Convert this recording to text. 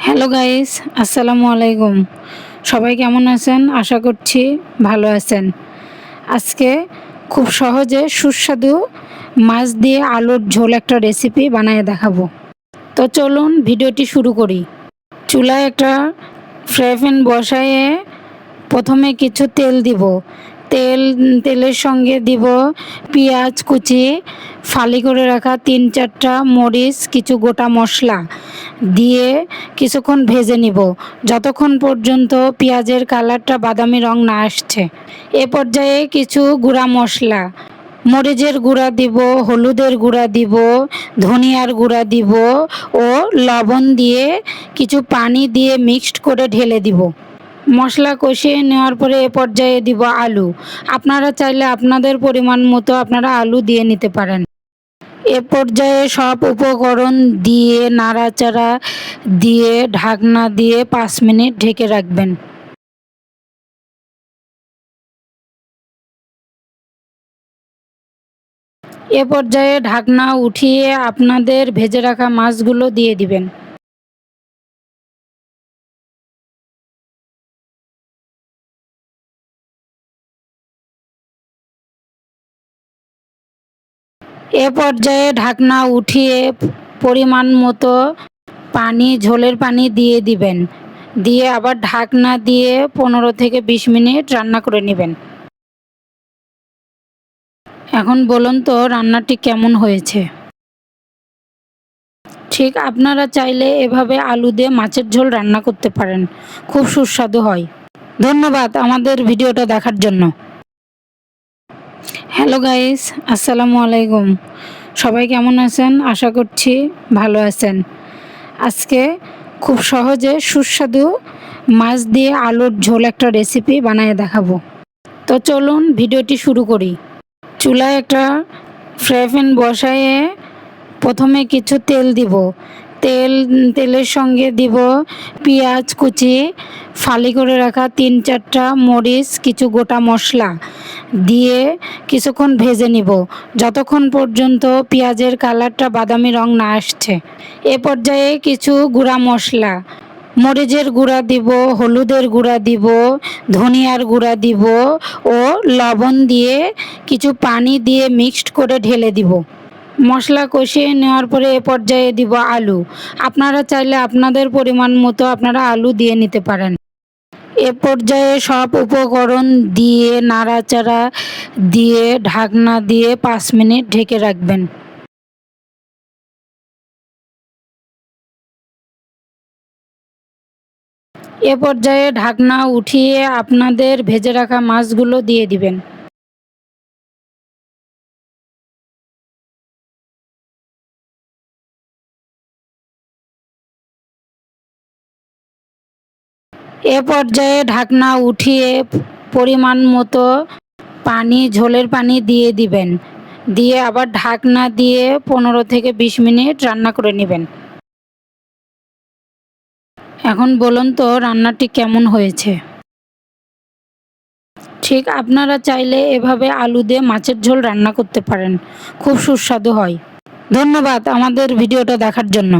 Hello guys, আসসালামু আলাইকুম। সবাই কেমন আছেন? আশা করছি ভালো আছেন। আজকে খুব সহজে সুস্বাদু মাছ দিয়ে আলুর ঝোল একটা রেসিপি বানায় দেখাবো। তো চলুন ভিডিওটি শুরু করি। চুলায় একটা ফ্রাই প্যান বসায়ে প্রথমে কিছু তেল দিব। তেলের সঙ্গে দিব পেঁয়াজ কুচি, ফালি করে রাখা ৩-৪টা মরিচ, কিছু গোটা মশলা দিয়ে কিছুক্ষণ ভেজে নিব, যতক্ষণ পর্যন্ত পেঁয়াজের কালারটা বাদামি রং না আসছে। এ পর্যায়ে কিছু গুঁড়া মশলা, মরিচের গুঁড়া দিব, হলুদের গুঁড়া দিব, ধনিয়ার গুঁড়া দিব ও লবণ দিয়ে কিছু পানি দিয়ে মিক্সড করে ঢেলে দিব। মশলা কষিয়ে নেওয়ার পরে এ পর্যায়ে দিব আলু। আপনারা চাইলে আপনাদের পরিমাণ মতো আপনারা আলু দিয়ে নিতে পারেন। এ পর্যায়ে সব উপকরণ দিয়ে নাড়াচাড়া দিয়ে ঢাকনা দিয়ে 5 মিনিট ঢেকে রাখবেন। এ পর্যায়ে ঢাকনা উঠিয়ে আপনাদের ভেজে রাখা মাছগুলো দিয়ে দিবেন। এ পর্যায়ে ঢাকনা উঠিয়ে পরিমাণ মতো ঝোলের পানি দিয়ে দিবেন। দিয়ে আবার ঢাকনা দিয়ে 15 থেকে 20 মিনিট রান্না করে নেবেন। এখন বলুন তো রান্নাটি কেমন হয়েছে। ঠিক আপনারা চাইলে এভাবে আলু দিয়ে মাছের ঝোল রান্না করতে পারেন, খুব সুস্বাদু হয়। ধন্যবাদ আমাদের ভিডিওটা দেখার জন্য। হ্যালো গাইস, আসসালামু আলাইকুম। সবাই কেমন আছেন? আশা করছি ভালো আছেন। আজকে খুব সহজে সুস্বাদু মাছ দিয়ে আলুর ঝোল একটা রেসিপি বানায় দেখাবো। তো চলুন ভিডিওটি শুরু করি। চুলায় একটা ফ্রাই প্যান বসায়ে প্রথমে কিছু তেল দিব। তেলের সঙ্গে দিব পেঁয়াজ কুচি, ফালি করে রাখা ৩-৪টা মরিচ, কিছু গোটা মশলা দিয়ে কিছুক্ষণ ভেজে নিব, যতক্ষণ পর্যন্ত পেঁয়াজের কালারটা বাদামি রং না আসছে। এ পর্যায়ে কিছু গুঁড়া মশলা, মরিচের গুঁড়া দিব, হলুদের গুঁড়া দিব, ধনিয়ার গুঁড়া দিব ও লবণ দিয়ে কিছু পানি দিয়ে মিক্সড করে ঢেলে দিব। মশলা কষিয়ে নেওয়ার পরে এ পর্যায়ে দিব আলু। আপনারা চাইলে আপনাদের পরিমাণ মতো আপনারা আলু দিয়ে নিতে পারেন। এ পর্যায়ে সব উপকরণ দিয়ে নাড়াচাড়া দিয়ে ঢাকনা দিয়ে 5 মিনিট ঢেকে রাখবেন। এ পর্যায়ে ঢাকনা উঠিয়ে আপনাদের ভেজে রাখা মাছগুলো দিয়ে দিবেন। এ পর্যায়ে ঢাকনা উঠিয়ে পরিমাণ মতো ঝোলের পানি দিয়ে দিবেন। দিয়ে আবার ঢাকনা দিয়ে 15 থেকে 20 মিনিট রান্না করে নেবেন। এখন বলুন তো রান্নাটি কেমন হয়েছে। ঠিক আপনারা চাইলে এভাবে আলু দিয়ে মাছের ঝোল রান্না করতে পারেন, খুব সুস্বাদু হয়। ধন্যবাদ আমাদের ভিডিওটা দেখার জন্য।